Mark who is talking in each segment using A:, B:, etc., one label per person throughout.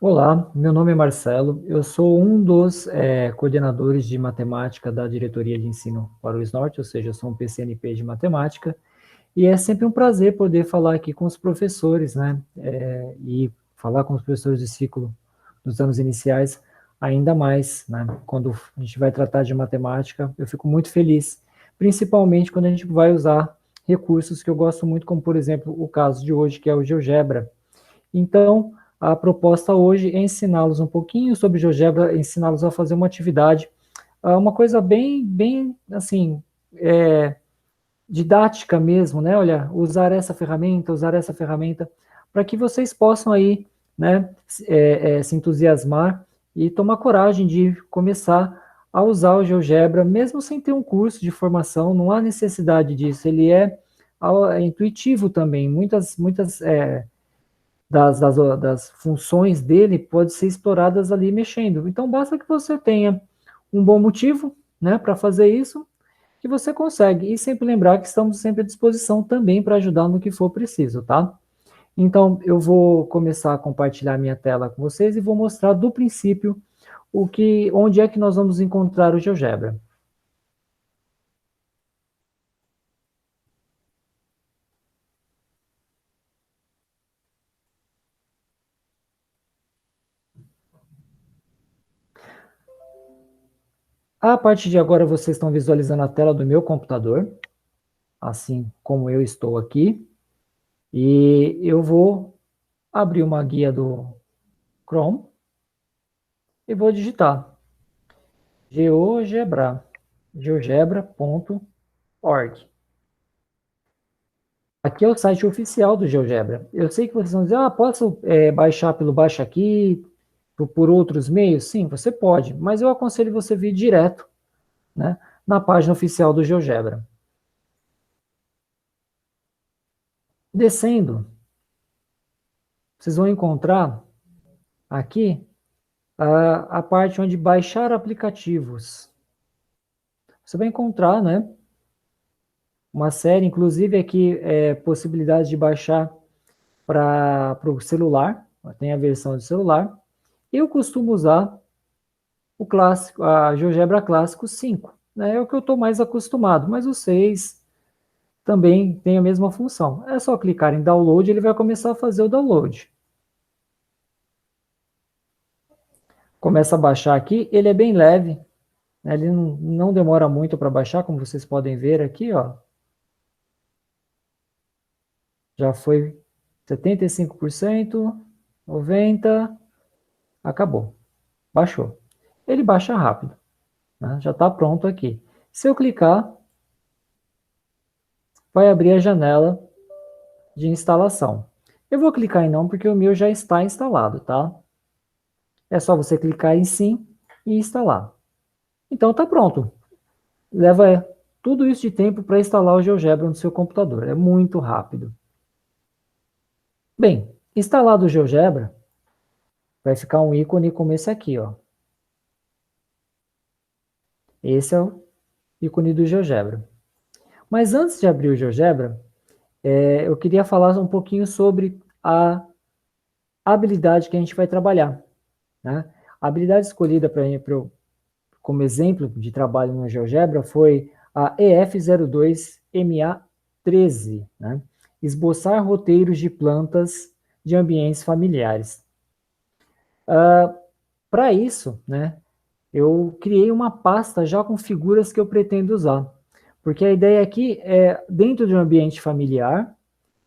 A: Olá, meu nome é Marcelo, eu sou um dos coordenadores de matemática da Diretoria de Ensino para o Norte, ou seja, eu sou um PCNP de matemática, e é sempre um prazer poder falar aqui com os professores, né, e falar com os professores de ciclo dos anos iniciais, ainda mais, né, quando a gente vai tratar de matemática, eu fico muito feliz, principalmente quando a gente vai usar recursos que eu gosto muito, como por exemplo o caso de hoje, que é o GeoGebra. Então, a proposta hoje é ensiná-los um pouquinho sobre GeoGebra, ensiná-los a fazer uma atividade, uma coisa bem assim, didática mesmo, né? Olha, usar essa ferramenta, para que vocês possam aí, né, se entusiasmar e tomar coragem de começar a usar o GeoGebra, mesmo sem ter um curso de formação, não há necessidade disso, ele é intuitivo também, muitas das funções dele pode ser exploradas ali mexendo. Então, basta que você tenha um bom motivo, né, para fazer isso, que você consegue. E sempre lembrar que estamos sempre à disposição também para ajudar no que for preciso, tá? Então, eu vou começar a compartilhar minha tela com vocês e vou mostrar do princípio onde é que nós vamos encontrar o GeoGebra. A partir de agora, vocês estão visualizando a tela do meu computador, assim como eu estou aqui, e eu vou abrir uma guia do Chrome e vou digitar geogebra.org. Aqui é o site oficial do GeoGebra. Eu sei que vocês vão dizer, posso baixar pelo Baixa Aqui, por outros meios? Sim, você pode, mas eu aconselho você vir direto, né, na página oficial do GeoGebra. Descendo, vocês vão encontrar aqui a parte onde baixar aplicativos. Você vai encontrar, né, uma série, inclusive aqui possibilidade de baixar para o celular, tem a versão de celular. Eu costumo usar o clássico, a GeoGebra Clássico 5, né? É o que eu estou mais acostumado, mas o 6 também tem a mesma função. É só clicar em download, ele vai começar a fazer o download. Começa a baixar aqui, ele é bem leve, né? Ele não demora muito para baixar, como vocês podem ver aqui, ó. Já foi 75%, 90%, acabou. Baixou. Ele baixa rápido, né? Já está pronto aqui. Se eu clicar, vai abrir a janela de instalação. Eu vou clicar em não porque o meu já está instalado, tá? É só você clicar em sim e instalar. Então está pronto. Leva tudo isso de tempo para instalar o GeoGebra no seu computador. É muito rápido. Bem, instalado o GeoGebra, vai ficar um ícone como esse aqui, ó. Esse é o ícone do GeoGebra. Mas antes de abrir o GeoGebra, eu queria falar um pouquinho sobre a habilidade que a gente vai trabalhar, né? A habilidade escolhida como exemplo de trabalho no GeoGebra foi a EF02MA13, né? Esboçar roteiros de plantas de ambientes familiares. Para isso, né, eu criei uma pasta já com figuras que eu pretendo usar. Porque a ideia aqui é, dentro de um ambiente familiar,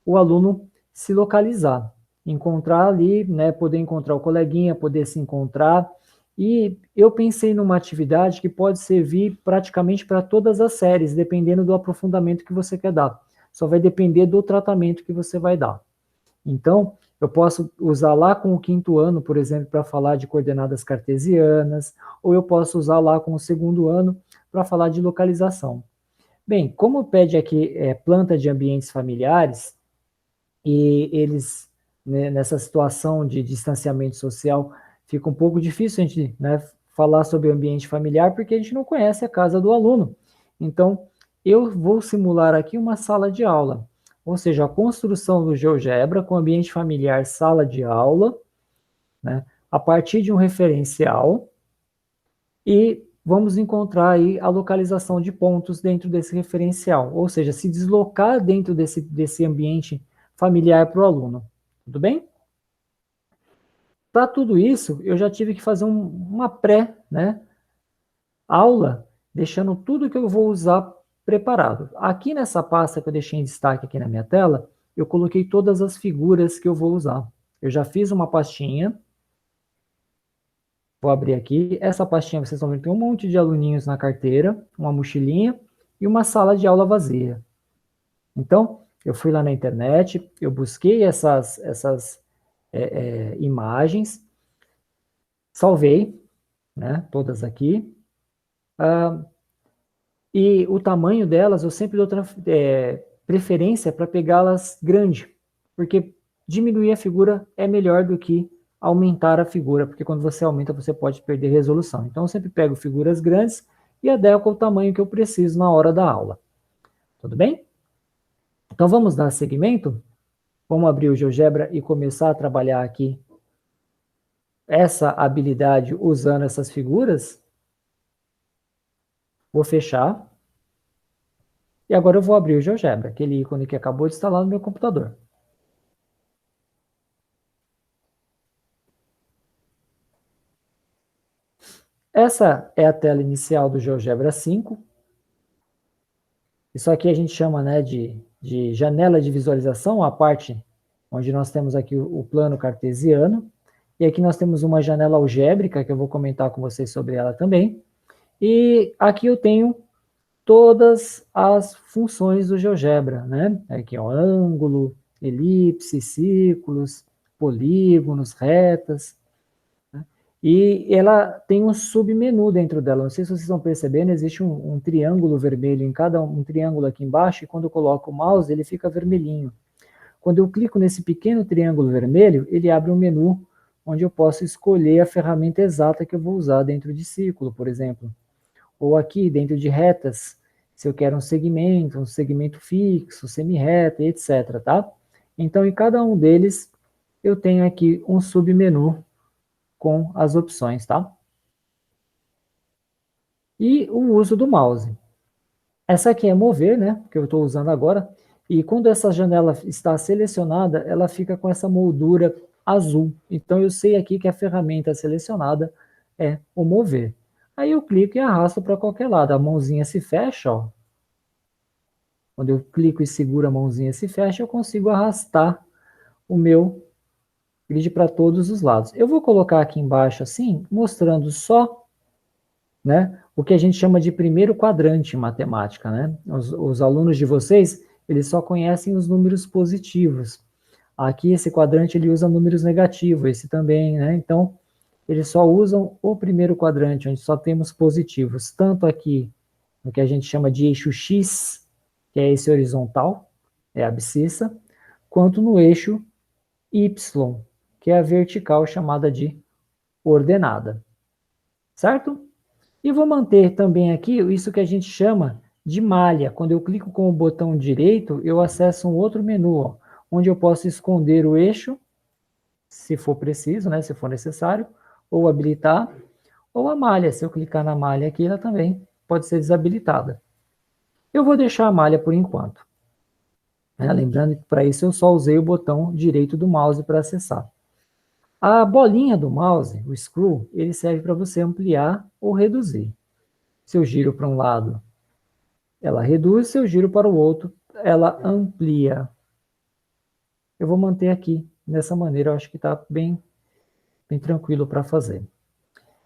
A: o aluno se localizar, encontrar ali, né, poder encontrar o coleguinha, poder se encontrar. E eu pensei numa atividade que pode servir praticamente para todas as séries, dependendo do aprofundamento que você quer dar. Só vai depender do tratamento que você vai dar. Então, eu posso usar lá com o quinto ano, por exemplo, para falar de coordenadas cartesianas, ou eu posso usar lá com o segundo ano para falar de localização. Bem, como pede aqui planta de ambientes familiares, e eles, né, nessa situação de distanciamento social, fica um pouco difícil a gente, né, falar sobre o ambiente familiar, porque a gente não conhece a casa do aluno. Então, eu vou simular aqui uma sala de aula, ou seja, a construção do GeoGebra com ambiente familiar sala de aula, né, a partir de um referencial e vamos encontrar aí a localização de pontos dentro desse referencial, ou seja, se deslocar dentro desse ambiente familiar para o aluno. Tudo bem? Para tudo isso, eu já tive que fazer uma pré, né, aula, deixando tudo que eu vou usar preparado. Aqui nessa pasta que eu deixei em destaque aqui na minha tela, eu coloquei todas as figuras que eu vou usar. Eu já fiz uma pastinha. Vou abrir aqui. Essa pastinha, vocês vão ver que tem um monte de aluninhos na carteira, uma mochilinha e uma sala de aula vazia. Então, eu fui lá na internet, eu busquei essas imagens, salvei, né, todas aqui. E o tamanho delas, eu sempre dou preferência para pegá-las grande, porque diminuir a figura é melhor do que aumentar a figura, porque quando você aumenta, você pode perder resolução. Então, eu sempre pego figuras grandes e adequo o tamanho que eu preciso na hora da aula. Tudo bem? Então, vamos dar seguimento? Vamos abrir o GeoGebra e começar a trabalhar aqui essa habilidade usando essas figuras. Vou fechar. E agora eu vou abrir o GeoGebra, aquele ícone que acabou de instalar no meu computador. Essa é a tela inicial do GeoGebra 5. Isso aqui a gente chama, né, de janela de visualização, a parte onde nós temos aqui o plano cartesiano. E aqui nós temos uma janela algébrica, que eu vou comentar com vocês sobre ela também. E aqui eu tenho todas as funções do GeoGebra, né? Aqui, ó, ângulo, elipse, círculos, polígonos, retas. Né? E ela tem um submenu dentro dela. Não sei se vocês estão percebendo, existe um triângulo vermelho em cada um triângulo aqui embaixo, e quando eu coloco o mouse, ele fica vermelhinho. Quando eu clico nesse pequeno triângulo vermelho, ele abre um menu onde eu posso escolher a ferramenta exata que eu vou usar dentro de círculo, por exemplo. Ou aqui, dentro de retas, se eu quero um segmento fixo, semi-reta, etc, tá? Então, em cada um deles, eu tenho aqui um submenu com as opções, tá? E o uso do mouse. Essa aqui é mover, né, que eu estou usando agora, e quando essa janela está selecionada, ela fica com essa moldura azul. Então, eu sei aqui que a ferramenta selecionada é o mover. Aí eu clico e arrasto para qualquer lado. A mãozinha se fecha, ó. Quando eu clico e seguro a mãozinha se fecha, eu consigo arrastar o meu grid para todos os lados. Eu vou colocar aqui embaixo assim, mostrando só, né, o que a gente chama de primeiro quadrante em matemática, né? Os alunos de vocês, eles só conhecem os números positivos. Aqui esse quadrante ele usa números negativos, esse também, né? Então, eles só usam o primeiro quadrante, onde só temos positivos, tanto aqui no que a gente chama de eixo X, que é esse horizontal, é a abscissa, quanto no eixo Y, que é a vertical, chamada de ordenada. Certo? E vou manter também aqui isso que a gente chama de malha. Quando eu clico com o botão direito, eu acesso um outro menu, ó, onde eu posso esconder o eixo, se for preciso, né, se for necessário, ou habilitar, ou a malha. Se eu clicar na malha aqui, ela também pode ser desabilitada. Eu vou deixar a malha por enquanto. Lembrando que para isso eu só usei o botão direito do mouse para acessar. A bolinha do mouse, o screw, ele serve para você ampliar ou reduzir. Se eu giro para um lado, ela reduz, se eu giro para o outro, ela amplia. Eu vou manter aqui dessa maneira, eu acho que está bem tranquilo para fazer.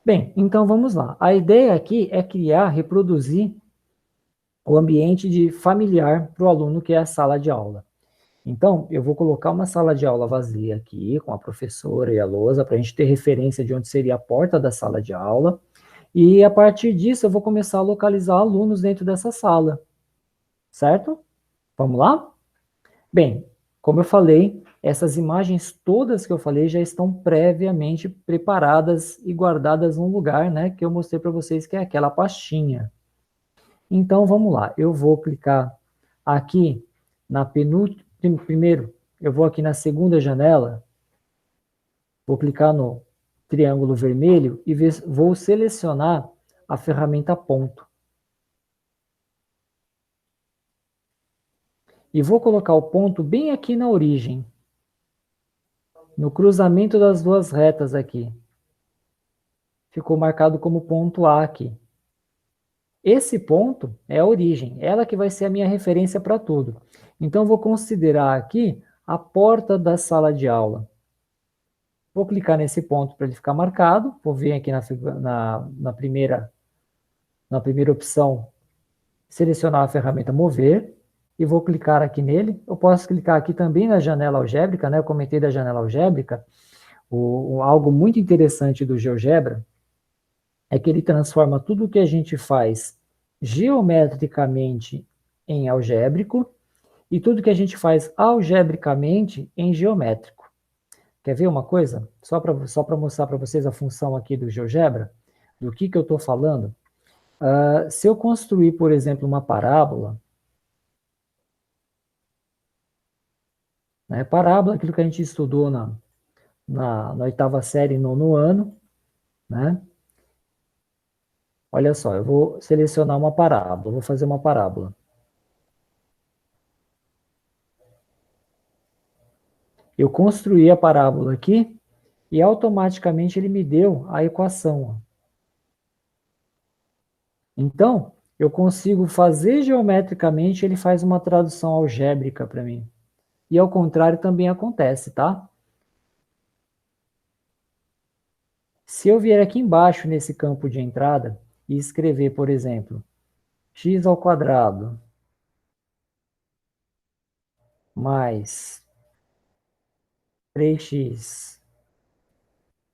A: Bem, então vamos lá. A ideia aqui é criar, reproduzir o ambiente de familiar para o aluno, que é a sala de aula. Então, eu vou colocar uma sala de aula vazia aqui, com a professora e a lousa, para a gente ter referência de onde seria a porta da sala de aula. E a partir disso, eu vou começar a localizar alunos dentro dessa sala. Certo? Vamos lá? Bem, como eu falei, essas imagens todas que eu falei já estão previamente preparadas e guardadas num lugar, né, que eu mostrei para vocês, que é aquela pastinha. Então, vamos lá. Eu vou clicar aqui na primeiro, eu vou aqui na segunda janela, vou clicar no triângulo vermelho e vou selecionar a ferramenta ponto. E vou colocar o ponto bem aqui na origem, no cruzamento das duas retas aqui. Ficou marcado como ponto A aqui. Esse ponto é a origem, ela que vai ser a minha referência para tudo. Então, vou considerar aqui a porta da sala de aula. Vou clicar nesse ponto para ele ficar marcado. Vou vir aqui na primeira opção, selecionar a ferramenta mover. E vou clicar aqui nele. Eu posso clicar aqui também na janela algébrica, né? Eu comentei da janela algébrica. Algo muito interessante do GeoGebra é que ele transforma tudo o que a gente faz geometricamente em algébrico e tudo que a gente faz algebricamente em geométrico. Quer ver uma coisa? Só para mostrar para vocês a função aqui do GeoGebra, do que eu estou falando. Se eu construir, por exemplo, uma parábola, né, parábola, aquilo que a gente estudou na oitava série, nono ano, né? Olha só, eu vou selecionar uma parábola, vou fazer uma parábola. Eu construí a parábola aqui e automaticamente ele me deu a equação. Então, eu consigo fazer geometricamente, ele faz uma tradução algébrica para mim. E ao contrário também acontece, tá? Se eu vier aqui embaixo nesse campo de entrada e escrever, por exemplo, x ao quadrado mais 3x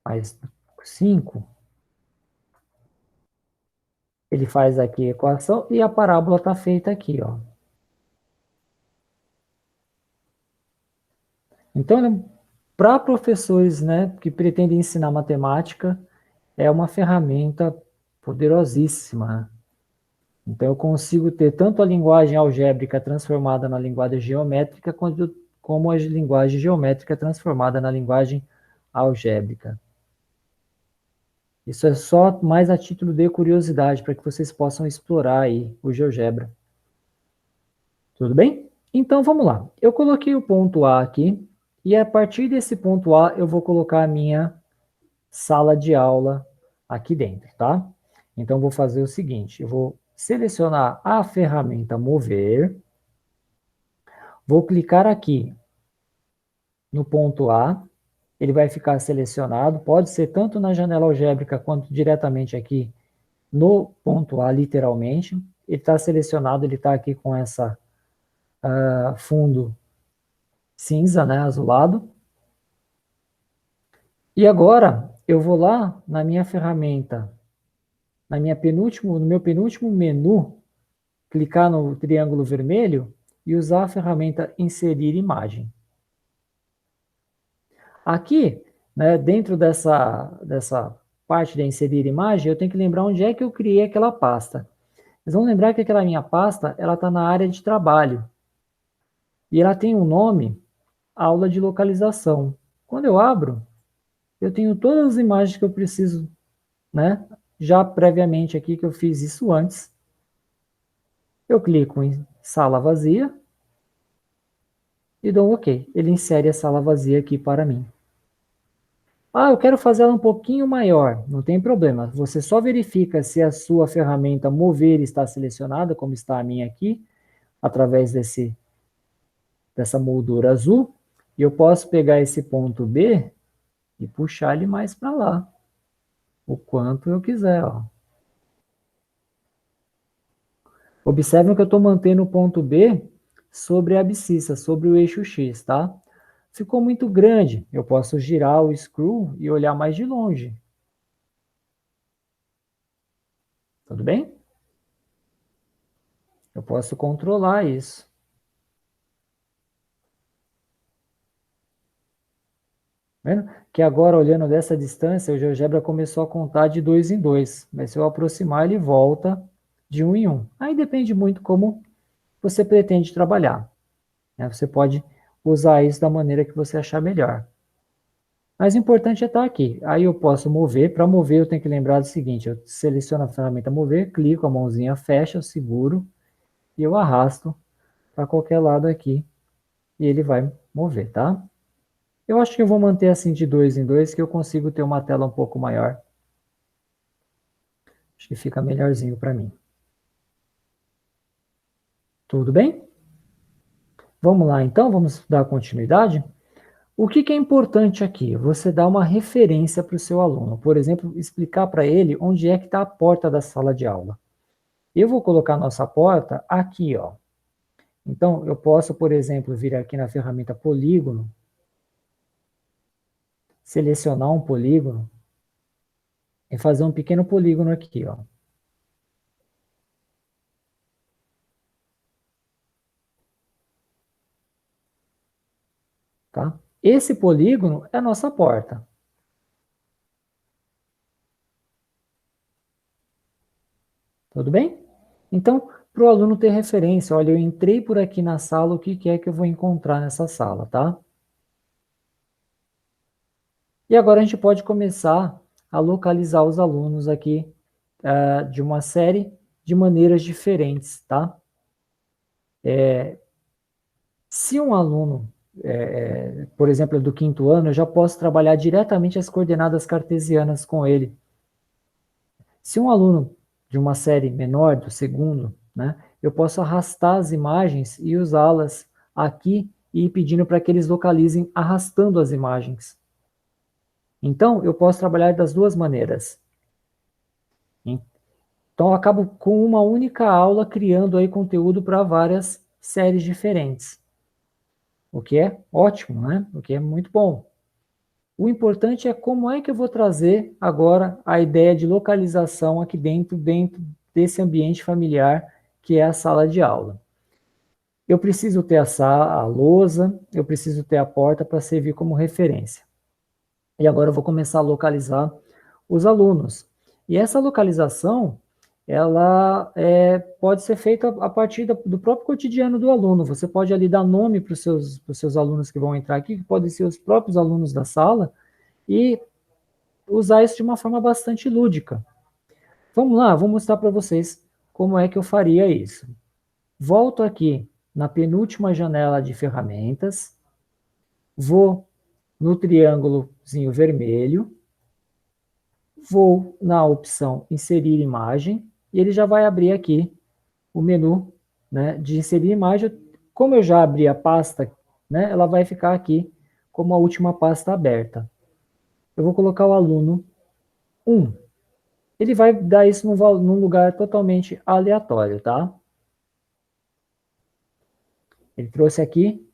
A: mais 5, ele faz aqui a equação e a parábola está feita aqui, ó. Então, para professores, né, que pretendem ensinar matemática, é uma ferramenta poderosíssima. Então, eu consigo ter tanto a linguagem algébrica transformada na linguagem geométrica, como a linguagem geométrica transformada na linguagem algébrica. Isso é só mais a título de curiosidade, para que vocês possam explorar aí o GeoGebra. Tudo bem? Então, vamos lá. Eu coloquei o ponto A aqui, e a partir desse ponto A, eu vou colocar a minha sala de aula aqui dentro, tá? Então, vou fazer o seguinte, eu vou selecionar a ferramenta mover, vou clicar aqui no ponto A, ele vai ficar selecionado, pode ser tanto na janela algébrica quanto diretamente aqui no ponto A, literalmente. Ele está selecionado, ele está aqui com essa fundo cinza, né, azulado. E agora eu vou lá na minha ferramenta, no meu penúltimo menu, clicar no triângulo vermelho e usar a ferramenta inserir imagem. Aqui, né, dentro dessa parte de inserir imagem, eu tenho que lembrar onde é que eu criei aquela pasta. Vocês vão lembrar que aquela minha pasta, ela está na área de trabalho. E ela tem um nome, aula de localização. Quando eu abro, eu tenho todas as imagens que eu preciso, né? Já previamente aqui, que eu fiz isso antes. Eu clico em sala vazia e dou um OK. Ele insere a sala vazia aqui para mim. Ah, eu quero fazer ela um pouquinho maior. Não tem problema. Você só verifica se a sua ferramenta mover está selecionada, como está a minha aqui, através dessa moldura azul. E eu posso pegar esse ponto B e puxar ele mais para lá, o quanto eu quiser, ó. Observem que eu estou mantendo o ponto B sobre a abscissa, sobre o eixo X, tá? Ficou muito grande, eu posso girar o screw e olhar mais de longe. Tudo bem? Eu posso controlar isso. Vendo? Que agora, olhando dessa distância, o GeoGebra começou a contar de 2 em 2. Mas se eu aproximar, ele volta de 1 em 1. Aí depende muito como você pretende trabalhar, né? Você pode usar isso da maneira que você achar melhor. Mas o importante é estar aqui. Aí eu posso mover. Para mover, eu tenho que lembrar do seguinte: eu seleciono a ferramenta mover, clico, a mãozinha fecha, eu seguro e eu arrasto para qualquer lado aqui e ele vai mover, tá? Eu acho que eu vou manter assim de 2 em 2, que eu consigo ter uma tela um pouco maior. Acho que fica melhorzinho para mim. Tudo bem? Vamos lá então, vamos dar continuidade? O que é importante aqui? Você dá uma referência para o seu aluno. Por exemplo, explicar para ele onde é que está a porta da sala de aula. Eu vou colocar a nossa porta aqui, ó. Então, eu posso, por exemplo, vir aqui na ferramenta polígono, selecionar um polígono e fazer um pequeno polígono aqui, ó. Tá? Esse polígono é a nossa porta. Tudo bem? Então, para o aluno ter referência, olha, eu entrei por aqui na sala, o que é que eu vou encontrar nessa sala, tá? E agora a gente pode começar a localizar os alunos aqui de uma série de maneiras diferentes, tá? Se um aluno, por exemplo, é do 5º ano, eu já posso trabalhar diretamente as coordenadas cartesianas com ele. Se um aluno de uma série menor, do 2º, né, eu posso arrastar as imagens e usá-las aqui e ir pedindo para que eles localizem arrastando as imagens. Então, eu posso trabalhar das duas maneiras. Então, eu acabo com uma única aula criando aí conteúdo para várias séries diferentes. O que é ótimo, né? O que é muito bom. O importante é como é que eu vou trazer agora a ideia de localização aqui dentro desse ambiente familiar que é a sala de aula. Eu preciso ter a lousa, eu preciso ter a porta para servir como referência. E agora eu vou começar a localizar os alunos. E essa localização, ela pode ser feita a partir do próprio cotidiano do aluno. Você pode ali dar nome para os seus alunos que vão entrar aqui, que podem ser os próprios alunos da sala, e usar isso de uma forma bastante lúdica. Vamos lá, vou mostrar para vocês como é que eu faria isso. Volto aqui na penúltima janela de ferramentas, vou no triângulozinho vermelho, vou na opção inserir imagem, e ele já vai abrir aqui o menu, né, de inserir imagem. Como eu já abri a pasta, né, ela vai ficar aqui como a última pasta aberta. Eu vou colocar o aluno 1. Ele vai dar isso num lugar totalmente aleatório, tá? Ele trouxe aqui.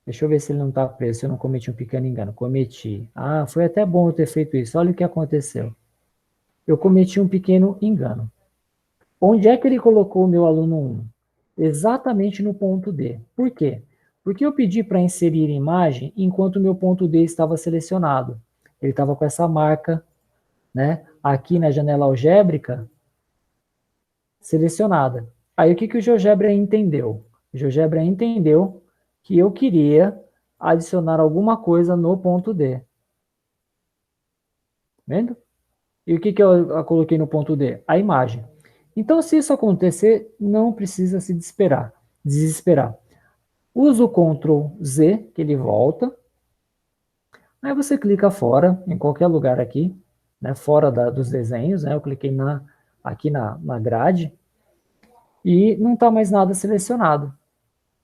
A: Deixa eu ver se ele não está preso, se eu não cometi um pequeno engano. Cometi. Ah, foi até bom eu ter feito isso. Olha o que aconteceu. Eu cometi um pequeno engano. Onde é que ele colocou o meu aluno 1? Exatamente no ponto D. Por quê? Porque eu pedi para inserir imagem enquanto o meu ponto D estava selecionado. Ele estava com essa marca, né, aqui na janela algébrica, selecionada. Aí o que o GeoGebra entendeu? O GeoGebra entendeu que eu queria adicionar alguma coisa no ponto D. Vendo? E o que eu coloquei no ponto D? A imagem. Então, se isso acontecer, não precisa se desesperar. Usa o Ctrl Z, que ele volta. Aí você clica fora, em qualquer lugar aqui, né, fora dos desenhos. Né, eu cliquei aqui na grade. E não está mais nada selecionado.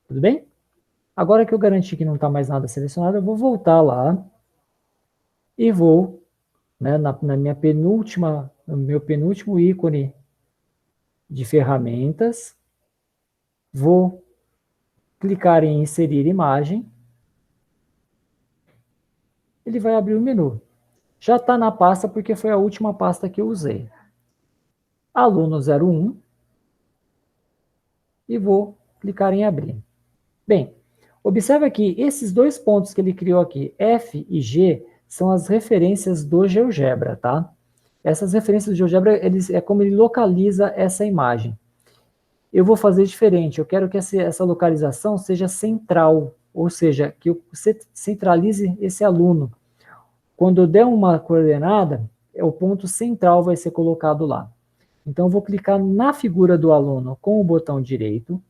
A: Tudo bem? Agora que eu garanti que não está mais nada selecionado, eu vou voltar lá e vou, né, no meu penúltimo ícone de ferramentas, vou clicar em inserir imagem, ele vai abrir o menu. Já está na pasta porque foi a última pasta que eu usei. Aluno 01 e vou clicar em abrir. Bem, observa que esses dois pontos que ele criou aqui, F e G, são as referências do GeoGebra, tá? Essas referências do GeoGebra, é como ele localiza essa imagem. Eu vou fazer diferente, eu quero que essa localização seja central, ou seja, que eu centralize esse aluno. quando eu der uma coordenada, o ponto central vai ser colocado lá. Então, eu vou clicar na figura do aluno com o botão direito,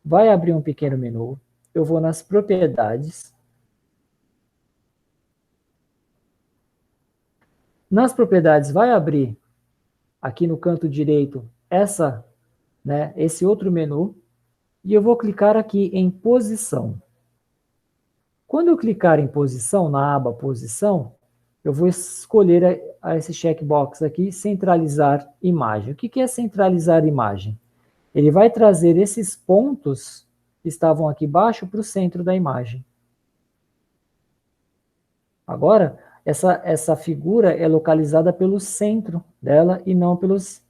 A: vai abrir um pequeno menu, eu vou nas propriedades. Nas propriedades vai abrir, aqui no canto direito, esse outro menu, e eu vou clicar aqui em posição. Quando eu clicar em posição, na aba posição, eu vou escolher esse checkbox aqui, centralizar imagem. O que é centralizar imagem? Ele vai trazer esses pontos que estavam aqui embaixo para o centro da imagem. Agora, essa figura é localizada pelo centro dela e não pelos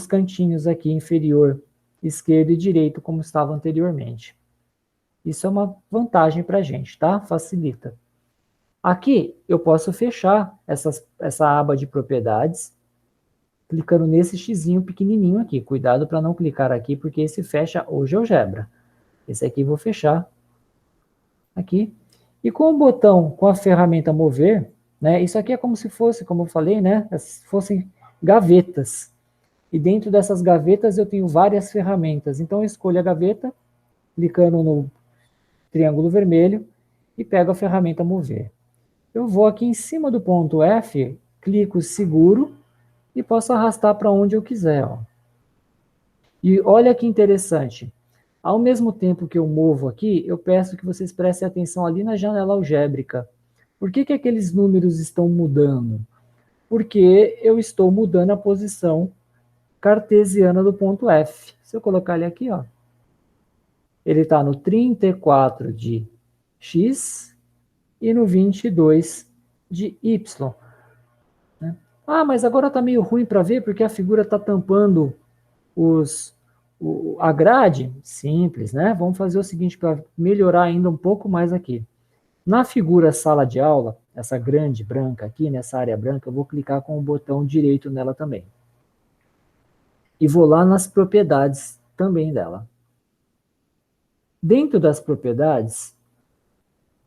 A: cantinhos aqui, inferior, esquerdo e direito, como estava anteriormente. Isso é uma vantagem para a gente, tá? Facilita. Aqui, eu posso fechar essa aba de propriedades, clicando nesse xizinho pequenininho aqui. Cuidado para não clicar aqui, porque esse fecha o GeoGebra. Esse aqui eu vou fechar aqui. E com o botão, com a ferramenta mover, né, isso aqui é como se fosse, como eu falei, né, fossem gavetas. E dentro dessas gavetas eu tenho várias ferramentas. Então eu escolho a gaveta, clicando no triângulo vermelho e pego a ferramenta mover. Eu vou aqui em cima do ponto F, clico seguro e posso arrastar para onde eu quiser. Ó. E olha que interessante. Ao mesmo tempo que eu movo aqui, eu peço que vocês prestem atenção ali na janela algébrica. Por que aqueles números estão mudando? Porque eu estou mudando a posição cartesiana do ponto F. Se eu colocar ele aqui, ó, ele está no 34 de x e no 22 de y. Né? Ah, mas agora está meio ruim para ver porque a figura está tampando a grade. Simples, né? Vamos fazer o seguinte para melhorar ainda um pouco mais aqui. Na figura sala de aula, essa grande branca aqui, nessa área branca, eu vou clicar com o botão direito nela também. E vou lá nas propriedades também dela. Dentro das propriedades,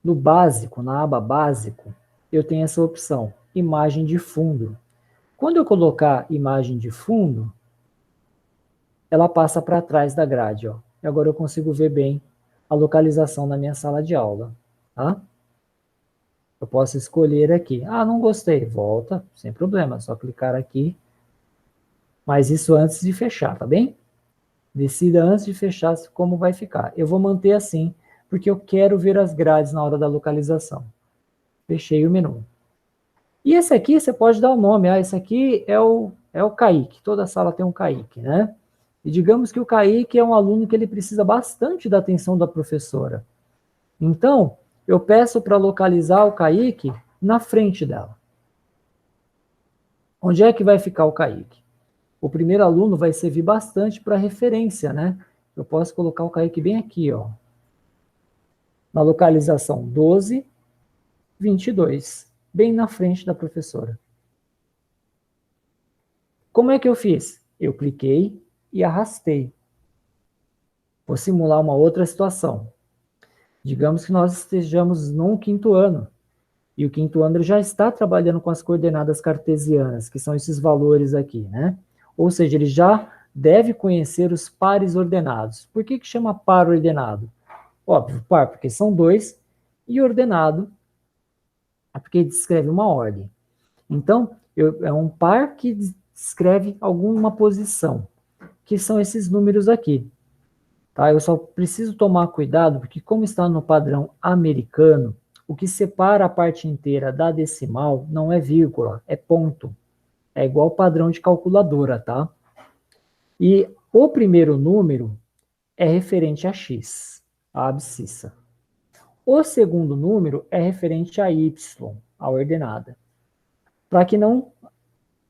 A: no básico, na aba básico, eu tenho essa opção, imagem de fundo. Quando eu colocar imagem de fundo, ela passa para trás da grade. Ó. E agora eu consigo ver bem a localização na minha sala de aula. Tá? Eu posso escolher aqui. Ah, não gostei. Volta, sem problema. É só clicar aqui. Mas isso antes de fechar, tá bem? Decida antes de fechar como vai ficar. Eu vou manter assim, porque eu quero ver as grades na hora da localização. Fechei o menu. E esse aqui você pode dar o nome. Ah, esse aqui é o Kaique. Toda sala tem um Kaique, né? E digamos que o Kaique é um aluno que ele precisa bastante da atenção da professora. Então, eu peço para localizar o Kaique na frente dela. Onde é que vai ficar o Kaique? O primeiro aluno vai servir bastante para referência, né? Eu posso colocar o Kaique bem aqui, ó. Na localização 12, 22, bem na frente da professora. Como é que eu fiz? Eu cliquei e arrastei. Vou simular uma outra situação. Digamos que nós estejamos no quinto ano. E o quinto ano já está trabalhando com as coordenadas cartesianas, que são esses valores aqui, né? Ou seja, ele já deve conhecer os pares ordenados. Por que chama par ordenado? Óbvio, par porque são dois, e ordenado é porque descreve uma ordem. Então, é um par que descreve alguma posição, que são esses números aqui. Tá? Eu só preciso tomar cuidado, porque como está no padrão americano, o que separa a parte inteira da decimal não é vírgula, é ponto. É igual ao padrão de calculadora, tá? E o primeiro número é referente a x, a abscissa. O segundo número é referente a y, a ordenada. Para que não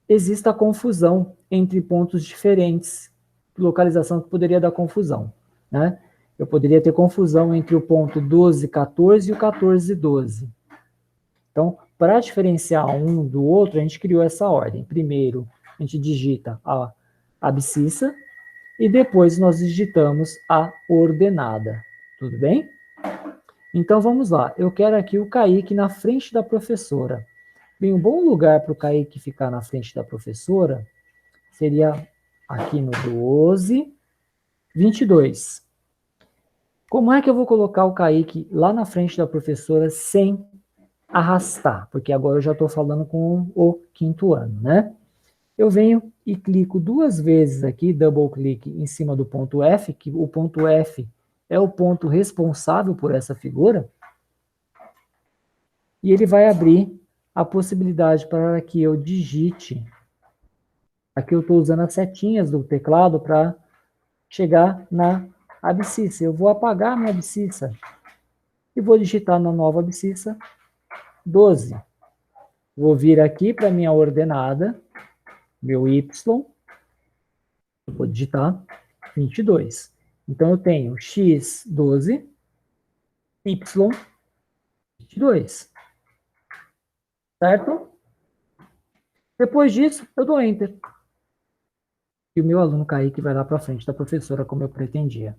A: exista confusão entre pontos diferentes, localização que poderia dar confusão, né? Eu poderia ter confusão entre o ponto 12, 14 e o 14, 12. Então, para diferenciar um do outro, a gente criou essa ordem. Primeiro, a gente digita a abscissa e depois nós digitamos a ordenada. Tudo bem? Então, vamos lá. Eu quero aqui o Kaique na frente da professora. Bem, um bom lugar para o Kaique ficar na frente da professora seria aqui no 12, 22. Como é que eu vou colocar o Kaique lá na frente da professora sem arrastar? Porque agora eu já estou falando com o quinto ano, né? Eu venho e clico duas vezes aqui, double clique em cima do ponto F, que o ponto F é o ponto responsável por essa figura, e ele vai abrir a possibilidade para que eu digite. Aqui eu estou usando as setinhas do teclado para chegar na abscissa. Eu vou apagar a minha abscissa e vou digitar na nova abscissa 12. Vou vir aqui para minha ordenada, meu Y, vou digitar 22. Então eu tenho x 12, y 22, certo? Depois disso, eu dou Enter. E o meu aluno Kaique vai lá para frente da professora como eu pretendia.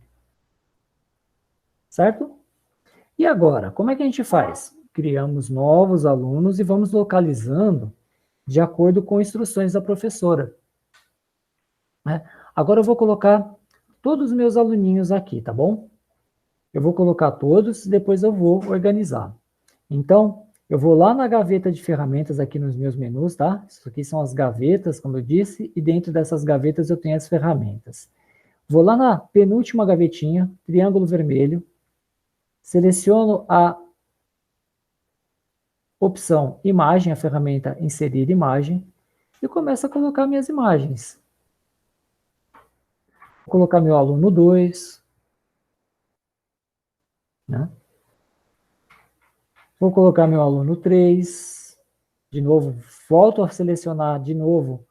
A: Certo? E agora, como é que a gente faz? Criamos novos alunos e vamos localizando de acordo com instruções da professora. Né? Agora eu vou colocar todos os meus aluninhos aqui, tá bom? Eu vou colocar todos, depois eu vou organizar. Então, eu vou lá na gaveta de ferramentas aqui nos meus menus, tá? Isso aqui são as gavetas, como eu disse, e dentro dessas gavetas eu tenho as ferramentas. Vou lá na penúltima gavetinha, triângulo vermelho, seleciono a opção imagem, a ferramenta inserir imagem, e começo a colocar minhas imagens. Vou colocar meu aluno 2, né? Vou colocar meu aluno 3, de novo, volto a selecionar de novo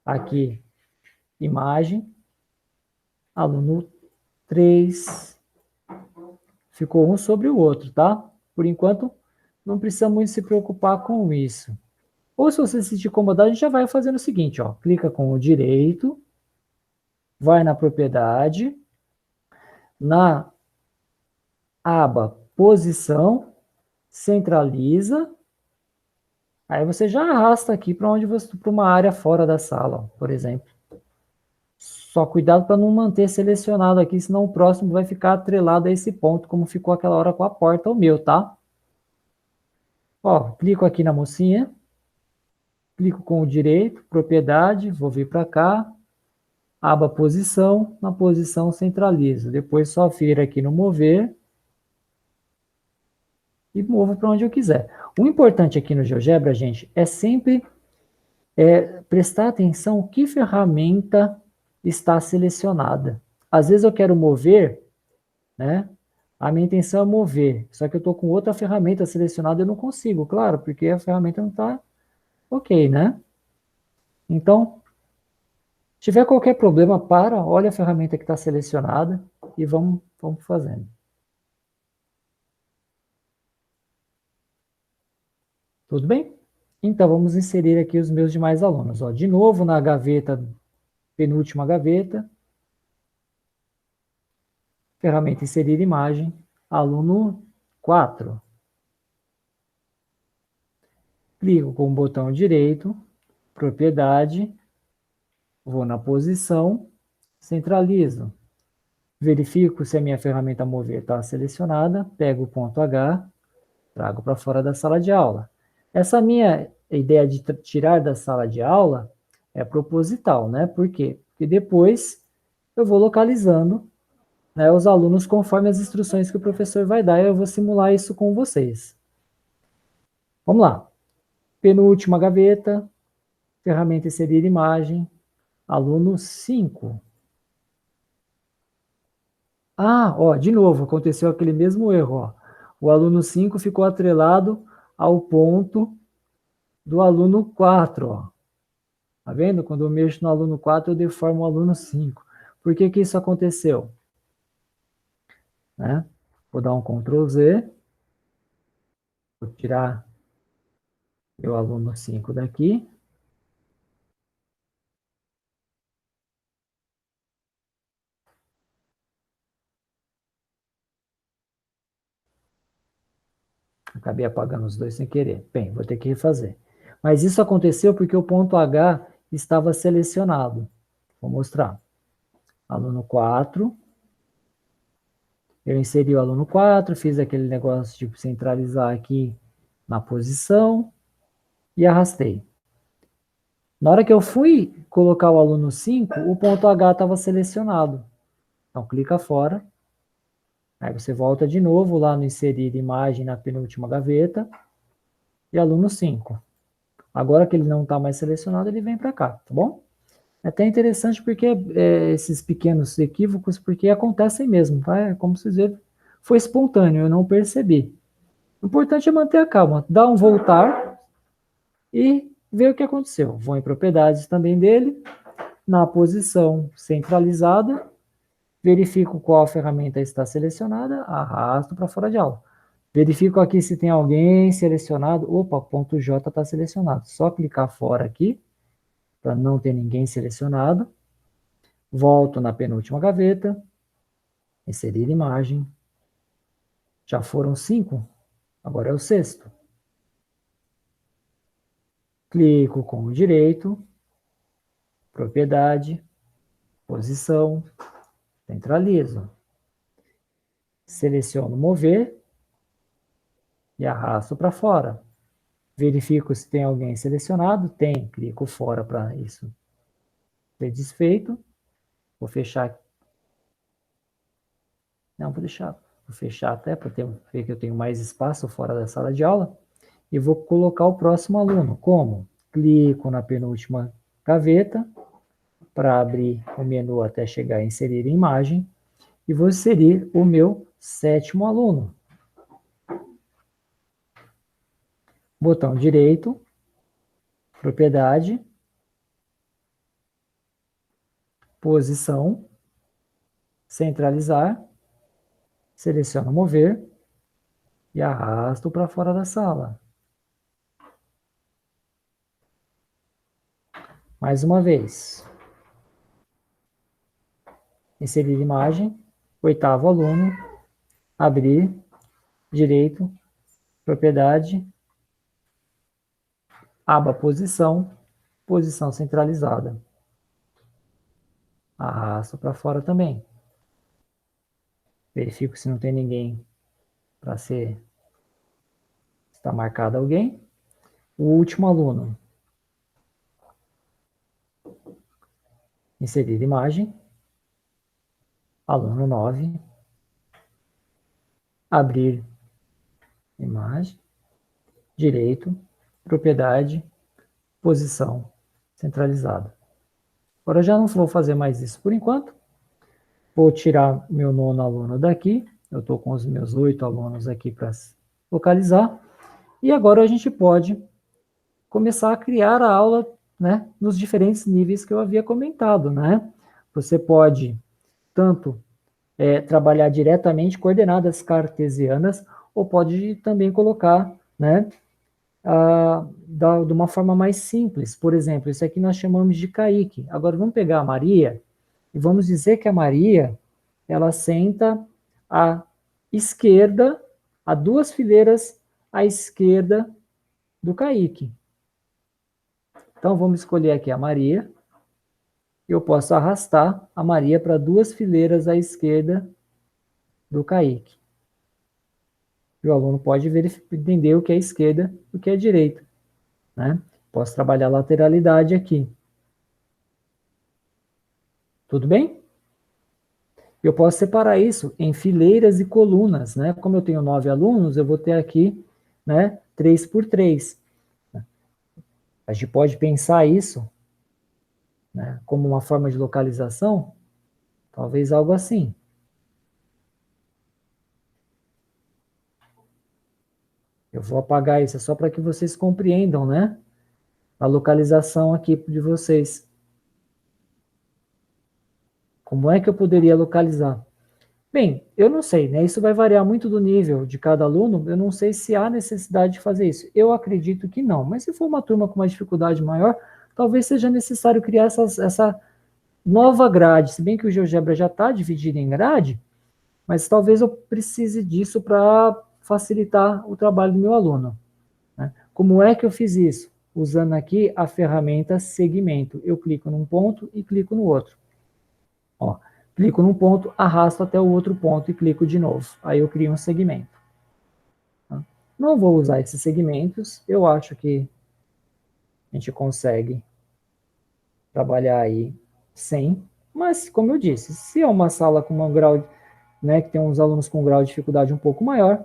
A: aqui imagem, aluno 3, ficou um sobre o outro, tá? Por enquanto, não precisa muito se preocupar com isso. Ou se você se sentir incomodado, a gente já vai fazendo o seguinte, ó, clica com o direito, vai na propriedade, na aba posição, centraliza, aí você já arrasta aqui para onde você, para uma área fora da sala, ó, por exemplo. Só cuidado para não manter selecionado aqui, senão o próximo vai ficar atrelado a esse ponto, como ficou aquela hora com a porta, o meu, tá? Ó, clico aqui na mocinha, clico com o direito, propriedade, vou vir para cá, aba posição, na posição centralizo. Depois só vir aqui no mover e movo para onde eu quiser. O importante aqui no GeoGebra, gente, é sempre prestar atenção que ferramenta está selecionada. Às vezes eu quero mover, né? A minha intenção é mover, só que eu estou com outra ferramenta selecionada e eu não consigo, claro, porque a ferramenta não está ok, né? Então, se tiver qualquer problema, olha a ferramenta que está selecionada e vamos fazendo. Tudo bem? Então, vamos inserir aqui os meus demais alunos. Ó, de novo, na gaveta, penúltima gaveta, ferramenta inserir imagem, aluno 4. Clico com o botão direito, propriedade, vou na posição, centralizo. Verifico se a minha ferramenta mover está selecionada, pego o ponto H, trago para fora da sala de aula. Essa minha ideia de tirar da sala de aula é proposital, né? Por quê? Porque depois eu vou localizando, né, os alunos conforme as instruções que o professor vai dar, e eu vou simular isso com vocês. Vamos lá. Penúltima gaveta, ferramenta inserir imagem, aluno 5. Ah, ó, de novo, aconteceu aquele mesmo erro, ó. O aluno 5 ficou atrelado ao ponto do aluno 4, ó. Tá vendo? Quando eu mexo no aluno 4, eu deformo o aluno 5. Por que que isso aconteceu? Né? Vou dar um Ctrl Z, vou tirar meu aluno 5 daqui. Acabei apagando os dois sem querer. Bem, vou ter que refazer. Mas isso aconteceu porque o ponto H estava selecionado. Vou mostrar. Aluno 4. Eu inseri o aluno 4, fiz aquele negócio de centralizar aqui na posição e arrastei. Na hora que eu fui colocar o aluno 5, o ponto H estava selecionado. Então, clica fora. Aí você volta de novo lá no inserir imagem na penúltima gaveta. E aluno 5. Agora que ele não está mais selecionado, ele vem para cá, tá bom? É até interessante porque esses pequenos equívocos, porque acontecem mesmo, tá? É como vocês verem, foi espontâneo, eu não percebi. O importante é manter a calma, dar um voltar e ver o que aconteceu. Vou em propriedades também dele, na posição centralizada, verifico qual ferramenta está selecionada, arrasto para fora de aula. Verifico aqui se tem alguém selecionado. Opa, ponto J está selecionado. Só clicar fora aqui, para não ter ninguém selecionado. Volto na penúltima gaveta, inserir imagem. Já foram 5, agora é o 6º. Clico com o direito, propriedade, posição, centralizo. Seleciono mover e arrasto para fora. Verifico se tem alguém selecionado. Tem, clico fora para isso ser desfeito. Vou fechar. Não, vou deixar. Vou fechar até para ver que eu tenho mais espaço fora da sala de aula. E vou colocar o próximo aluno. Como? Clico na penúltima gaveta para abrir o menu até chegar a inserir imagem. E vou inserir o meu 7º aluno. Botão direito, propriedade, posição, centralizar, seleciono mover e arrasto para fora da sala. Mais uma vez. Inserir imagem, 8º aluno, abrir, direito, propriedade, aba posição, posição centralizada. Arrasto para fora também. Verifico se não tem ninguém para ser... Está marcado alguém. O último aluno. Inserir imagem. Aluno 9. Abrir imagem. Direito, propriedade, posição centralizada. Agora eu já não vou fazer mais isso por enquanto. Vou tirar meu 9º aluno daqui. Eu estou com os meus 8 alunos aqui para localizar. E agora a gente pode começar a criar a aula, né, nos diferentes níveis que eu havia comentado, né? Você pode tanto trabalhar diretamente coordenadas cartesianas, ou pode também colocar, né, de uma forma mais simples. Por exemplo, isso aqui nós chamamos de Kaique. Agora vamos pegar a Maria e vamos dizer que a Maria, ela senta à esquerda, a 2 fileiras à esquerda do Kaique. Então vamos escolher aqui a Maria. Eu posso arrastar a Maria para 2 fileiras à esquerda do Kaique. E o aluno pode entender o que é esquerda e o que é direita, né? Posso trabalhar a lateralidade aqui. Tudo bem? Eu posso separar isso em fileiras e colunas, né? Como eu tenho 9 alunos, eu vou ter aqui, né, 3 por 3. A gente pode pensar isso, né, como uma forma de localização, talvez algo assim. Eu vou apagar isso, é só para que vocês compreendam, né, a localização aqui de vocês. Como é que eu poderia localizar? Bem, eu não sei, né? Isso vai variar muito do nível de cada aluno. Eu não sei se há necessidade de fazer isso. Eu acredito que não. Mas se for uma turma com uma dificuldade maior, talvez seja necessário criar essa nova grade. Se bem que o GeoGebra já está dividido em grade, mas talvez eu precise disso para facilitar o trabalho do meu aluno, né? Como é que eu fiz isso? Usando aqui a ferramenta segmento. Eu clico num ponto e clico no outro. Ó, clico num ponto, arrasto até o outro ponto e clico de novo. Aí eu crio um segmento. Tá? Não vou usar esses segmentos, eu acho que a gente consegue trabalhar aí sem, mas como eu disse, se é uma sala com um grau, né, que tem uns alunos com um grau de dificuldade um pouco maior,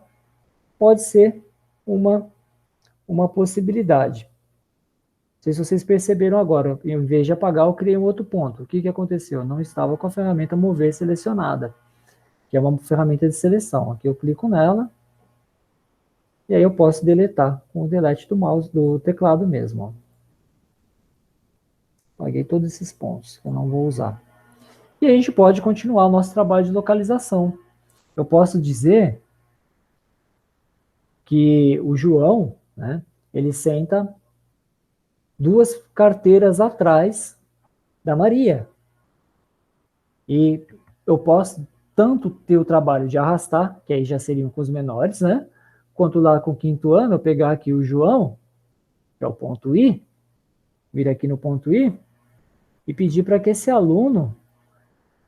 A: pode ser uma possibilidade. Não sei se vocês perceberam agora, em vez de apagar, eu criei um outro ponto. O que, que aconteceu? Eu não estava com a ferramenta mover selecionada, que é uma ferramenta de seleção. Aqui eu clico nela, e aí eu posso deletar com o delete do mouse, do teclado mesmo. Ó. Apaguei todos esses pontos que eu não vou usar. E a gente pode continuar o nosso trabalho de localização. Eu posso dizer que o João, né, ele senta 2 carteiras atrás da Maria. E eu posso tanto ter o trabalho de arrastar, que aí já seriam com os menores, né? Quanto lá com o 5º ano, eu pegar aqui o João, que é o ponto I, vir aqui no ponto I, e pedir para que esse aluno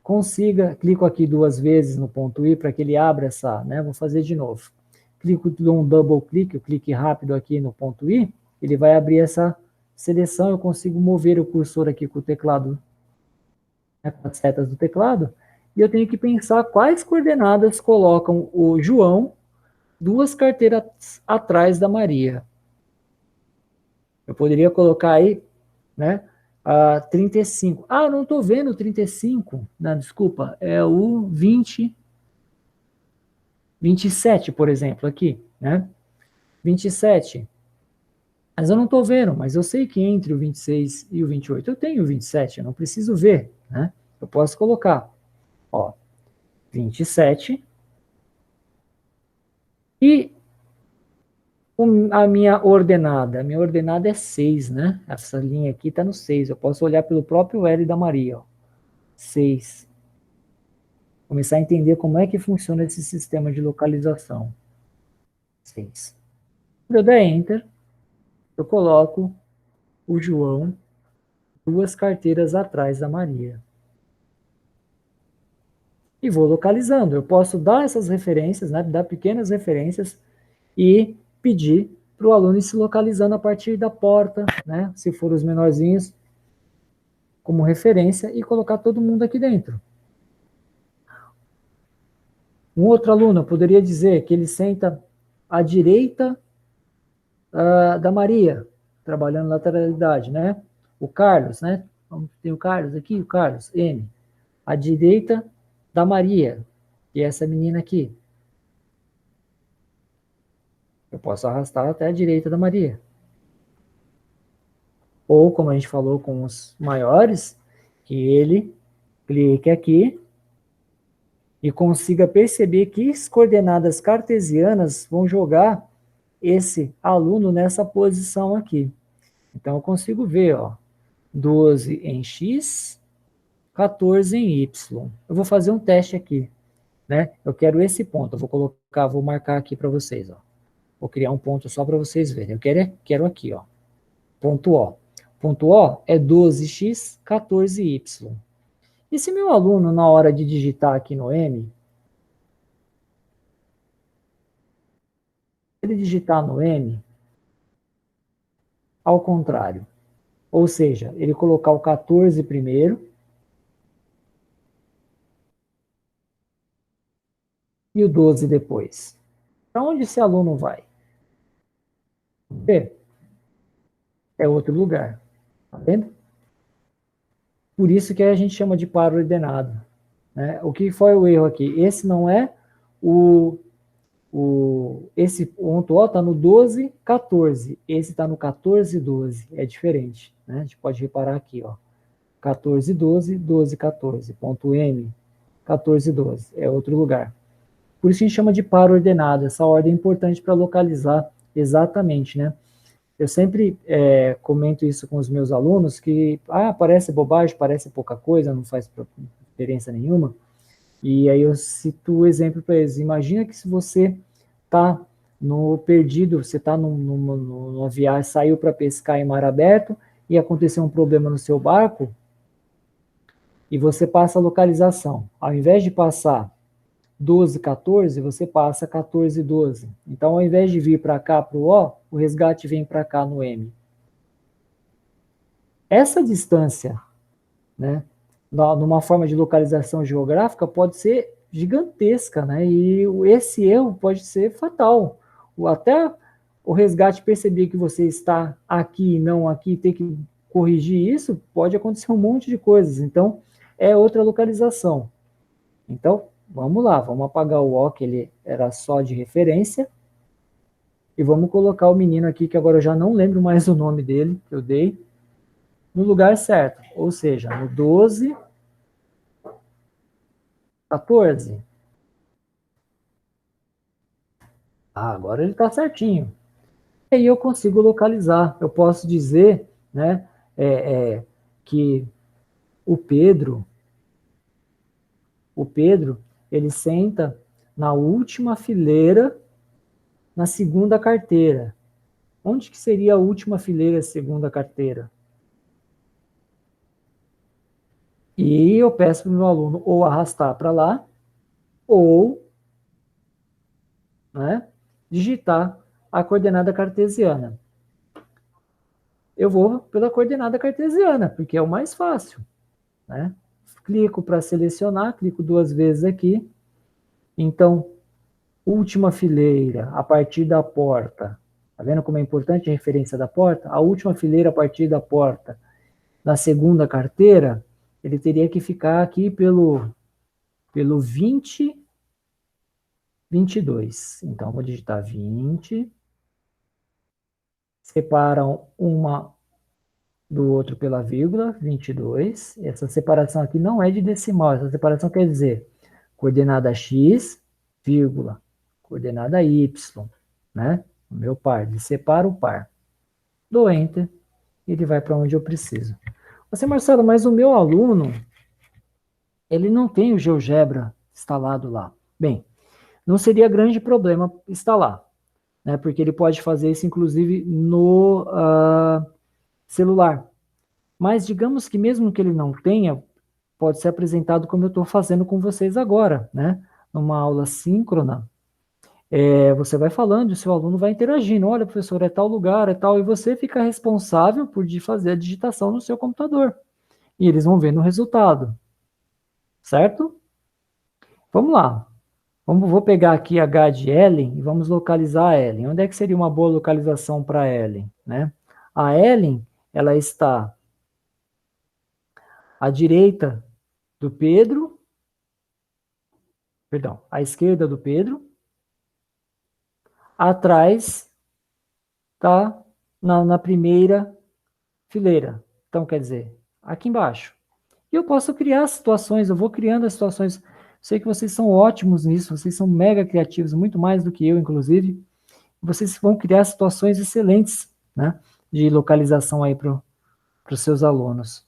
A: consiga, clico aqui 2 vezes no ponto I para que ele abra essa, né? Vou fazer de novo. Clico, dou um double clique, eu clique rápido aqui no ponto I, ele vai abrir essa seleção, eu consigo mover o cursor aqui com o teclado, né, com as setas do teclado, e eu tenho que pensar quais coordenadas colocam o João 2 carteiras atrás da Maria. Eu poderia colocar aí, né, a 35. Ah, não estou vendo o 35. Não, desculpa, é o 27, por exemplo, aqui, né? 27. Mas eu não estou vendo, mas eu sei que entre o 26 e o 28 eu tenho o 27, eu não preciso ver, né? Eu posso colocar, ó, 27 e a minha ordenada é 6, né? Essa linha aqui está no 6, eu posso olhar pelo próprio L da Maria, ó, 6. Começar a entender como é que funciona esse sistema de localização. 6. Quando eu der Enter, eu coloco o João 2 carteiras atrás da Maria. E vou localizando. Eu posso dar essas referências, né, dar pequenas referências e pedir para o aluno ir se localizando a partir da porta, né, se for os menorzinhos, como referência, e colocar todo mundo aqui dentro. Um outro aluno, eu poderia dizer que ele senta à direita da Maria, trabalhando lateralidade, né? O Carlos, né? Tem o Carlos aqui, o Carlos, M. À direita da Maria, que é essa menina aqui. Eu posso arrastar até a direita da Maria. Ou, como a gente falou com os maiores, que ele clique aqui e consiga perceber que as coordenadas cartesianas vão jogar esse aluno nessa posição aqui. Então, eu consigo ver, ó, 12 em X, 14 em Y. Eu vou fazer um teste aqui, né? Eu quero esse ponto, eu vou colocar, vou marcar aqui para vocês, ó. Vou criar um ponto só para vocês verem. Eu quero aqui, ó, ponto O. Ponto O é 12x, 14y. E se meu aluno, na hora de digitar aqui no M, ele digitar no M, ao contrário, ou seja, ele colocar o 14 primeiro e o 12 depois. Para onde esse aluno vai? B. É outro lugar. Tá vendo? Por isso que a gente chama de par ordenado. Né? O que foi o erro aqui? Esse não é esse ponto O está no 12, 14. Esse está no 14, 12. É diferente. Né? A gente pode reparar aqui, ó. 14, 12, 12, 14. Ponto M, 14, 12. É outro lugar. Por isso a gente chama de par ordenado. Essa ordem é importante para localizar exatamente, né? Eu sempre comento isso com os meus alunos, que parece bobagem, parece pouca coisa, não faz diferença nenhuma. E aí eu cito o exemplo para eles. Imagina que se você está no perdido, você está numa viagem, saiu para pescar em mar aberto e aconteceu um problema no seu barco, e você passa a localização. Ao invés de passar 12, 14, você passa 14, 12. Então, ao invés de vir para cá, para o O, o resgate vem para cá no M. Essa distância, né, numa forma de localização geográfica, pode ser gigantesca, né? E esse erro pode ser fatal. Até o resgate perceber que você está aqui e não aqui, ter que corrigir isso, pode acontecer um monte de coisas. Então, é outra localização. Então, vamos lá, vamos apagar o O, que ele era só de referência, e vamos colocar o menino aqui, que agora eu já não lembro mais o nome dele, que eu dei, no lugar certo, ou seja, no 12, 14. Ah, agora ele está certinho. E aí eu consigo localizar, eu posso dizer, né, que o Pedro, ele senta na última fileira, na segunda carteira. Onde que seria a última fileira, segunda carteira? E eu peço para o meu aluno ou arrastar para lá, ou, né, digitar a coordenada cartesiana. Eu vou pela coordenada cartesiana, porque é o mais fácil, né? Clico para selecionar, clico 2 vezes aqui. Então, última fileira, a partir da porta. Tá vendo como é importante a referência da porta? A última fileira a partir da porta. Na segunda carteira, ele teria que ficar aqui pelo 20, 22. Então, vou digitar 20. Separam uma do outro pela vírgula, 22. Essa separação aqui não é de decimal, essa separação quer dizer coordenada x, vírgula, coordenada y, né? O meu par, ele separa o par. Dou Enter, e ele vai para onde eu preciso. Você, Marcelo, mas o meu aluno, ele não tem o GeoGebra instalado lá. Bem, não seria grande problema instalar, né? Porque ele pode fazer isso, inclusive, no celular. Mas digamos que mesmo que ele não tenha, pode ser apresentado como eu estou fazendo com vocês agora, né? Numa aula síncrona, você vai falando e o seu aluno vai interagindo. Olha, professor, é tal lugar, é tal, e você fica responsável por fazer a digitação no seu computador. E eles vão vendo o resultado, certo? Vamos lá. Vou pegar aqui H de Ellen e vamos localizar a Ellen. Onde é que seria uma boa localização para Ellen, né? A Ellen, ela está à direita do Pedro, perdão, à esquerda do Pedro, atrás tá na primeira fileira. Então, quer dizer, aqui embaixo. E eu posso criar situações, eu vou criando as situações. Sei que vocês são ótimos nisso, vocês são mega criativos, muito mais do que eu, inclusive. Vocês vão criar situações excelentes, né, de localização aí para os seus alunos.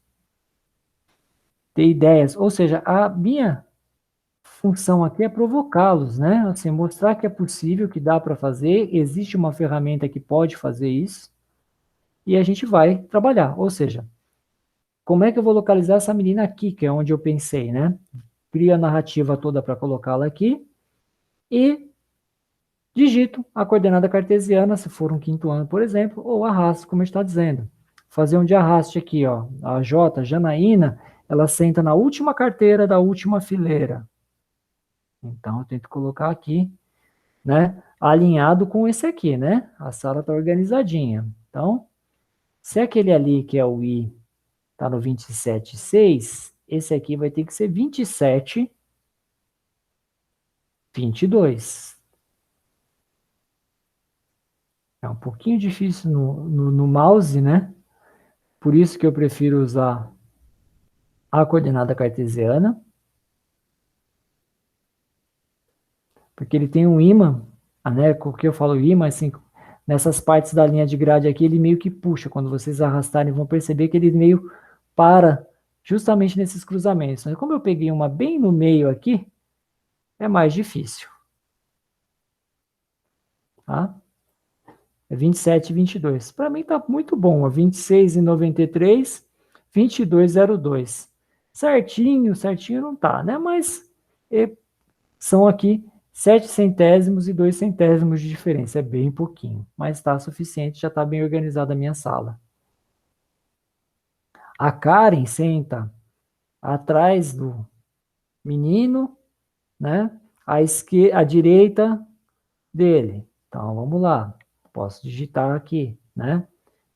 A: Ter ideias, ou seja, a minha função aqui é provocá-los, né? Assim, mostrar que é possível, que dá para fazer, existe uma ferramenta que pode fazer isso, e a gente vai trabalhar. Ou seja, como é que eu vou localizar essa menina aqui, que é onde eu pensei, né? Crio a narrativa toda para colocá-la aqui e digito a coordenada cartesiana, se for um quinto ano, por exemplo, ou arrasto, como está dizendo. Fazer um de arraste aqui, ó. A J, Janaína, ela senta na última carteira da última fileira. Então, eu tento colocar aqui, né? Alinhado com esse aqui, né? A sala está organizadinha. Então, se aquele ali, que é o I, está no 27,6, esse aqui vai ter que ser 27, 22. É um pouquinho difícil no mouse, né? Por isso que eu prefiro usar a coordenada cartesiana, porque ele tem um ímã, né? O que eu falo ímã, assim, nessas partes da linha de grade aqui, ele meio que puxa. Quando vocês arrastarem, vão perceber que ele meio para justamente nesses cruzamentos. Mas como eu peguei uma bem no meio aqui, é mais difícil. tá? É 27 e 22. Para mim tá muito bom, 26 e 93, 22,02. Certinho, certinho não tá, né? Mas são aqui 7 centésimos e 2 centésimos de diferença. É bem pouquinho, mas está suficiente, já está bem organizada a minha sala. A Karen senta atrás do menino, né? À direita dele. Então, vamos lá. Posso digitar aqui, né?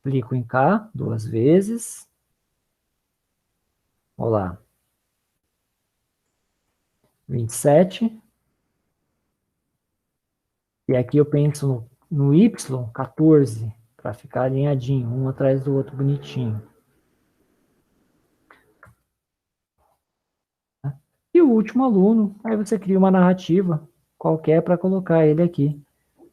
A: Clico em K 2 vezes. Olha lá. 27. E aqui eu penso no Y, 14, para ficar alinhadinho, um atrás do outro, bonitinho. E o último aluno, aí você cria uma narrativa qualquer para colocar ele aqui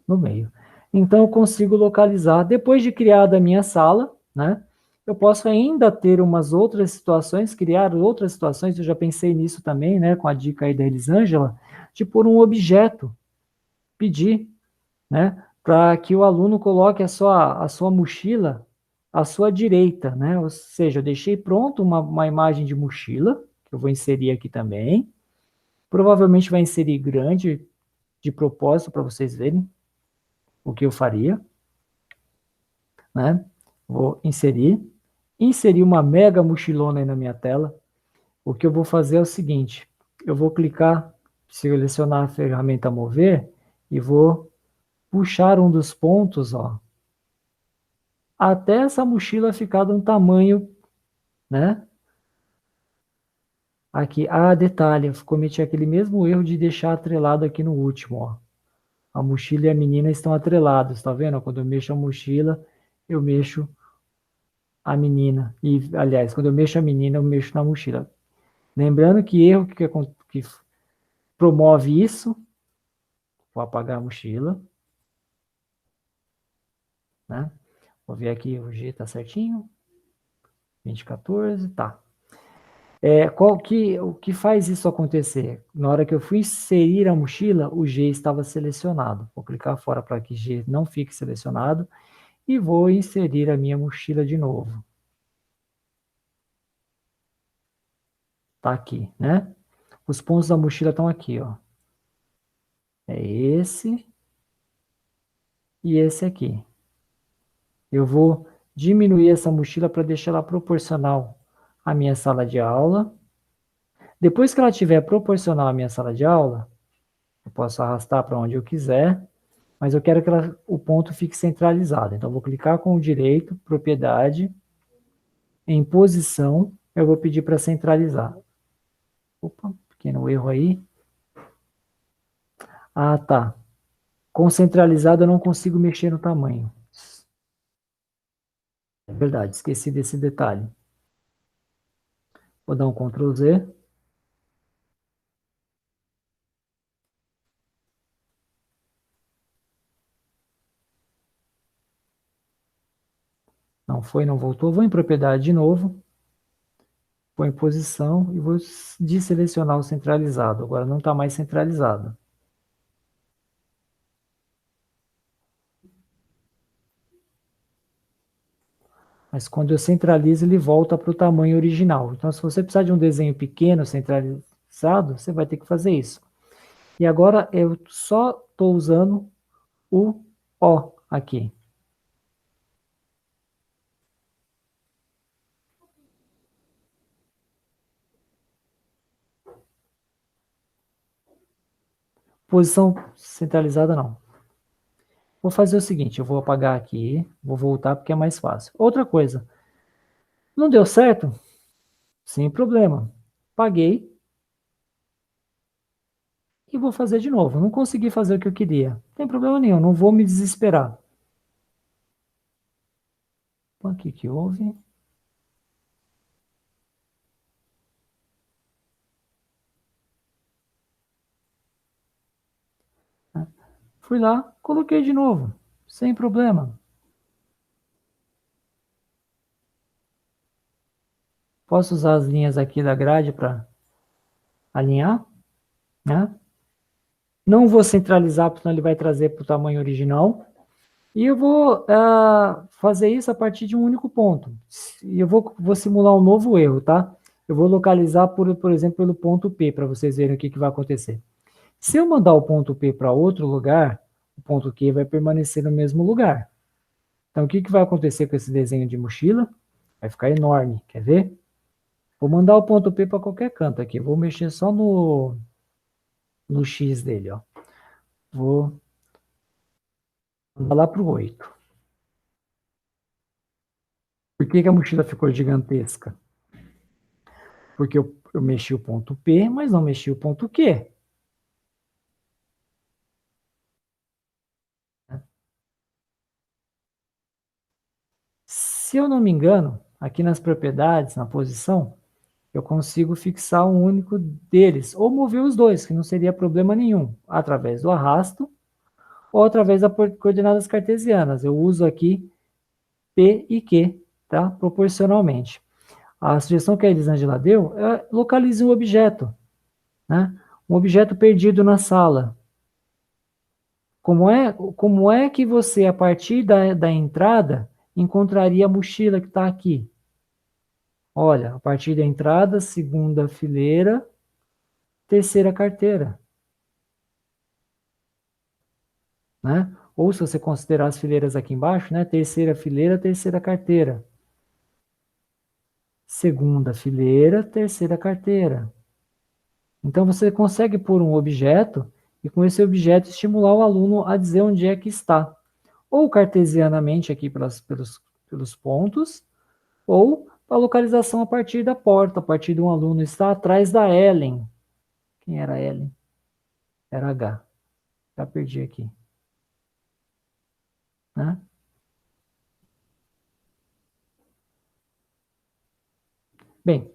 A: no meio. Então eu consigo localizar, depois de criada a minha sala, né? Eu posso ainda ter umas outras situações, criar outras situações, eu já pensei nisso também, né? Com a dica aí da Elisângela, de pôr um objeto, pedir, né? Para que o aluno coloque a sua mochila à sua direita, né? Ou seja, eu deixei pronto uma imagem de mochila, que eu vou inserir aqui também. Provavelmente vai inserir grande de propósito para vocês verem o que eu faria, né? Vou inserir uma mega mochilona aí na minha tela. O que eu vou fazer é o seguinte, eu vou clicar, selecionar a ferramenta mover e vou puxar um dos pontos, ó, até essa mochila ficar de um tamanho, né? Aqui, detalhe, eu cometi aquele mesmo erro de deixar atrelado aqui no último, ó. A mochila e a menina estão atrelados, tá vendo? Quando eu mexo a mochila, eu mexo a menina. E, aliás, quando eu mexo a menina, eu mexo na mochila. Lembrando que erro que promove isso, vou apagar a mochila, né? Vou ver aqui, o G tá certinho. 2014, tá. O que faz isso acontecer? Na hora que eu fui inserir a mochila, o G estava selecionado. Vou clicar fora para que G não fique selecionado e vou inserir a minha mochila de novo. Tá aqui, né? Os pontos da mochila estão aqui, ó. É esse e esse aqui. Eu vou diminuir essa mochila para deixar ela proporcional à minha sala de aula. Depois que ela estiver proporcional à minha sala de aula, eu posso arrastar para onde eu quiser, mas eu quero que o ponto fique centralizado. Então, eu vou clicar com o direito, propriedade, em posição, eu vou pedir para centralizar. Opa, pequeno erro aí. Tá. Com centralizado eu não consigo mexer no tamanho. É verdade, esqueci desse detalhe. Vou dar um Ctrl Z. Não foi, não voltou. Vou em propriedade de novo. Vou em posição e vou desselecionar o centralizado. Agora não está mais centralizado. Mas quando eu centralizo, ele volta para o tamanho original. Então, se você precisar de um desenho pequeno, centralizado, você vai ter que fazer isso. E agora eu só estou usando o O aqui. Posição centralizada não. Vou fazer o seguinte, eu vou apagar aqui, vou voltar porque é mais fácil. Outra coisa, não deu certo? Sem problema. Paguei e vou fazer de novo. Não consegui fazer o que eu queria. Não tem problema nenhum, não vou me desesperar. O que houve? Fui lá, coloquei de novo, sem problema. Posso usar as linhas aqui da grade para alinhar, né? Não vou centralizar, porque senão ele vai trazer para o tamanho original. E eu vou fazer isso a partir de um único ponto. E eu vou simular um novo erro, tá? Eu vou localizar, por exemplo, pelo ponto P, para vocês verem o que vai acontecer. Se eu mandar o ponto P para outro lugar, o ponto Q vai permanecer no mesmo lugar. Então, o que vai acontecer com esse desenho de mochila? Vai ficar enorme, quer ver? Vou mandar o ponto P para qualquer canto aqui. Vou mexer só no X dele, ó. Vou mandar lá para o 8. Por que a mochila ficou gigantesca? Porque eu mexi o ponto P, mas não mexi o ponto Q. Se eu não me engano, aqui nas propriedades, na posição, eu consigo fixar um único deles, ou mover os dois, que não seria problema nenhum, através do arrasto ou através das coordenadas cartesianas. Eu uso aqui P e Q, tá? Proporcionalmente. A sugestão que a Elisângela deu é localize um objeto, né? Um objeto perdido na sala. Como é que você, a partir da entrada, encontraria a mochila que está aqui? Olha, a partir da entrada, segunda fileira, terceira carteira, né? Ou se você considerar as fileiras aqui embaixo, né? Terceira fileira, terceira carteira. Segunda fileira, terceira carteira. Então você consegue pôr um objeto e com esse objeto estimular o aluno a dizer onde é que está. Ou cartesianamente aqui pelos pontos, ou a localização a partir da porta, a partir de um aluno está atrás da Ellen. Quem era a Ellen? Era H. Já perdi aqui. Né? Bem,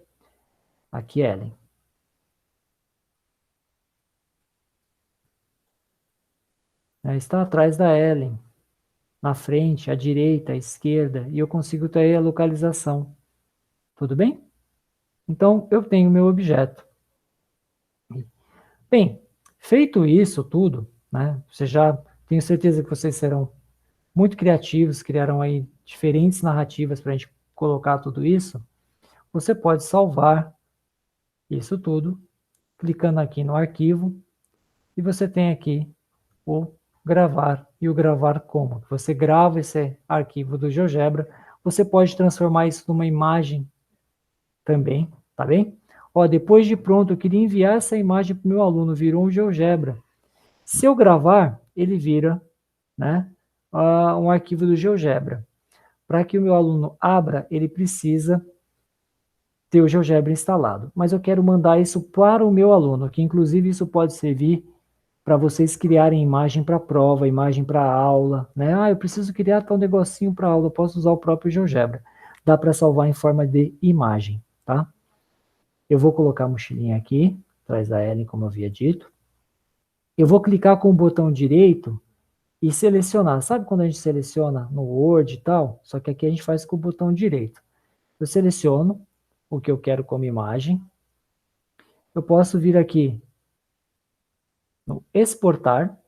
A: aqui é Ellen. Está atrás da Ellen, na frente, à direita, à esquerda, e eu consigo ter a localização. Tudo bem? Então, eu tenho meu objeto. Bem, feito isso tudo, né, você já tenho certeza que vocês serão muito criativos, criarão aí diferentes narrativas para a gente colocar tudo isso. Você pode salvar isso tudo, clicando aqui no arquivo, e você tem aqui o gravar e o gravar como. Você grava esse arquivo do GeoGebra, você pode transformar isso numa imagem também, tá bem? Ó, depois de pronto, eu queria enviar essa imagem para o meu aluno, virou um GeoGebra. Se eu gravar, ele vira, né, um arquivo do GeoGebra. Para que o meu aluno abra, ele precisa ter o GeoGebra instalado. Mas eu quero mandar isso para o meu aluno, que inclusive isso pode servir para vocês criarem imagem para prova, imagem para aula, né? Ah, eu preciso criar tal negocinho para aula, eu posso usar o próprio GeoGebra. Dá para salvar em forma de imagem, tá? Eu vou colocar a mochilinha aqui, atrás da Ellen, como eu havia dito. Eu vou clicar com o botão direito e selecionar. Sabe quando a gente seleciona no Word e tal? Só que aqui a gente faz com o botão direito. Eu seleciono o que eu quero como imagem. Eu posso vir aqui no exportar.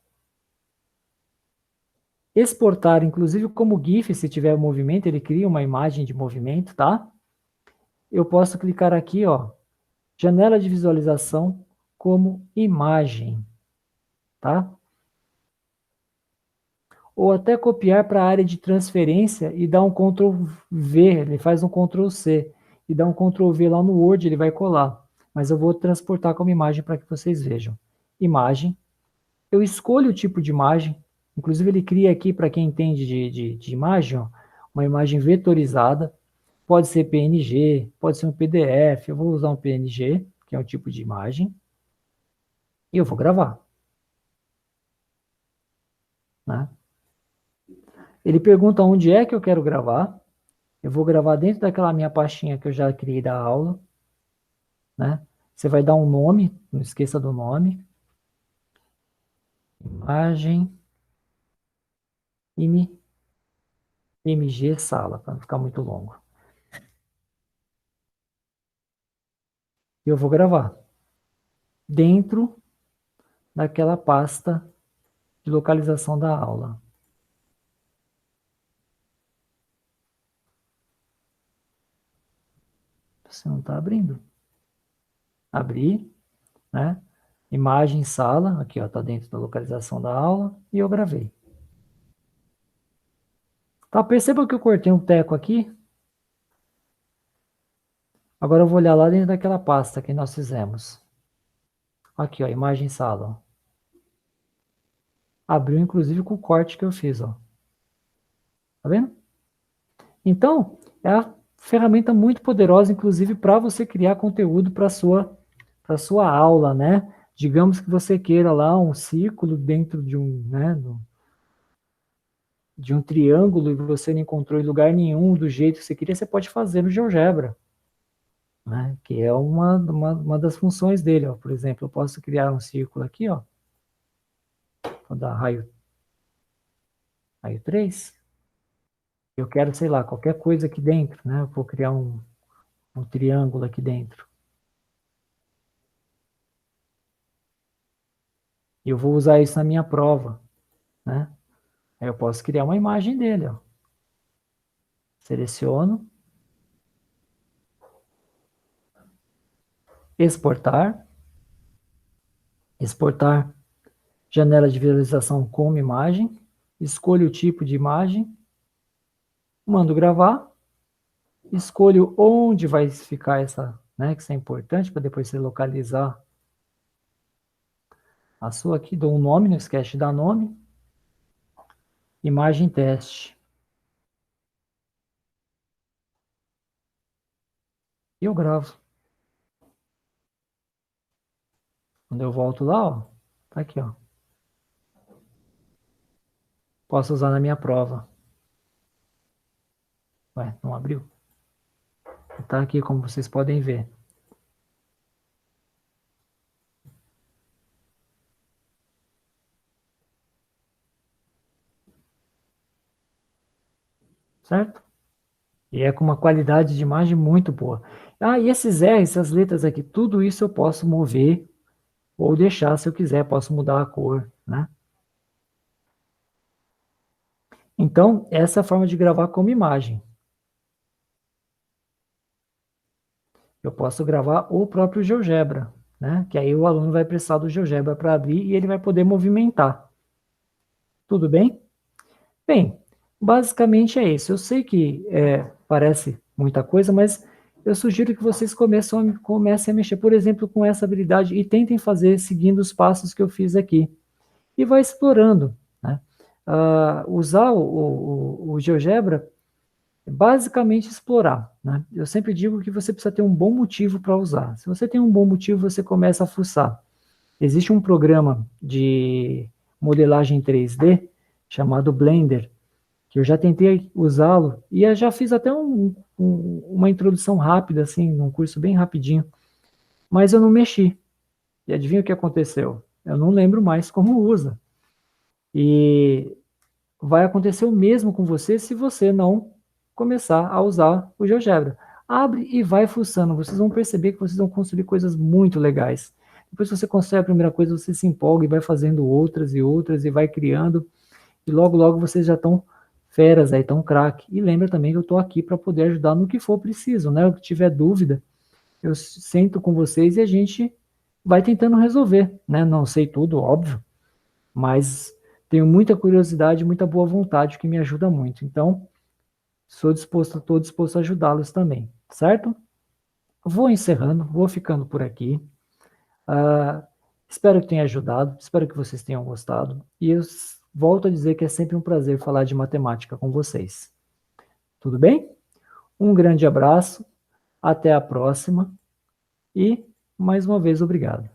A: Exportar, inclusive como GIF, se tiver movimento, ele cria uma imagem de movimento, tá? Eu posso clicar aqui, ó, janela de visualização como imagem, tá? Ou até copiar para a área de transferência e dar um Ctrl V, ele faz um Ctrl C e dá um Ctrl V lá no Word, ele vai colar. Mas eu vou transportar como imagem para que vocês vejam. Imagem. Eu escolho o tipo de imagem, inclusive ele cria aqui, para quem entende de imagem, ó, uma imagem vetorizada, pode ser PNG, pode ser um PDF, eu vou usar um PNG, que é um tipo de imagem, e eu vou gravar. Né? Ele pergunta onde é que eu quero gravar, eu vou gravar dentro daquela minha pastinha que eu já criei da aula, né? Você vai dar um nome, não esqueça do nome, imagem, MG sala, para não ficar muito longo. Eu vou gravar dentro, daquela pasta de localização da aula. Você não está abrindo. Abri, né? Imagem, sala, aqui ó, está dentro da localização da aula, e eu gravei. Tá, perceba que eu cortei um teco aqui. Agora eu vou olhar lá dentro daquela pasta que nós fizemos. Aqui ó, imagem, sala. Ó. Abriu inclusive com o corte que eu fiz, ó. Tá vendo? Então, é a ferramenta muito poderosa, inclusive, para você criar conteúdo para sua aula, né? Digamos que você queira lá um círculo dentro de um, né, de um triângulo e você não encontrou em lugar nenhum do jeito que você queria, você pode fazer no GeoGebra, né? Que é uma das funções dele, ó. Por exemplo, eu posso criar um círculo aqui, ó. Vou dar raio 3. Eu quero, sei lá, qualquer coisa aqui dentro, né? Eu vou criar um triângulo aqui dentro. E eu vou usar isso na minha prova, né? Aí eu posso criar uma imagem dele, ó. Seleciono, exportar, exportar janela de visualização como imagem, escolho o tipo de imagem, mando gravar, escolho onde vai ficar essa, né, que isso é importante para depois você localizar a sua aqui, dou um nome, não esquece de dar nome, imagem teste. E eu gravo. Quando eu volto lá, ó, tá aqui, ó. Posso usar na minha prova. Ué, não abriu? Tá aqui, como vocês podem ver. Certo? E é com uma qualidade de imagem muito boa. Ah, e esses R, essas letras aqui, tudo isso eu posso mover ou deixar se eu quiser, posso mudar a cor, né? Então, essa é a forma de gravar como imagem. Eu posso gravar o próprio GeoGebra, né? Que aí o aluno vai precisar do GeoGebra para abrir e ele vai poder movimentar. Tudo bem? Bem, basicamente é isso. Eu sei que parece muita coisa, mas eu sugiro que vocês comecem a mexer, por exemplo, com essa habilidade e tentem fazer seguindo os passos que eu fiz aqui. E vai explorando, né? Usar o GeoGebra é basicamente explorar, né? Eu sempre digo que você precisa ter um bom motivo para usar. Se você tem um bom motivo, você começa a fuçar. Existe um programa de modelagem 3D chamado Blender, que eu já tentei usá-lo e eu já fiz até uma introdução rápida, assim, num curso bem rapidinho, mas eu não mexi. E adivinha o que aconteceu? Eu não lembro mais como usa. E vai acontecer o mesmo com você se você não começar a usar o GeoGebra. Abre e vai fuçando. Vocês vão perceber que vocês vão construir coisas muito legais. Depois que você consegue a primeira coisa, você se empolga e vai fazendo outras e outras e vai criando. E logo, logo vocês já estão feras aí, tão craque. E lembra também que eu estou aqui para poder ajudar no que for preciso, né? O que tiver dúvida, eu sento com vocês e a gente vai tentando resolver, né? Não sei tudo, óbvio, mas tenho muita curiosidade, muita boa vontade que me ajuda muito. Então, estou disposto a ajudá-los também, certo? Vou encerrando, vou ficando por aqui. Espero que tenha ajudado, espero que vocês tenham gostado. E eu volto a dizer que é sempre um prazer falar de matemática com vocês. Tudo bem? Um grande abraço, até a próxima e, mais uma vez, obrigado.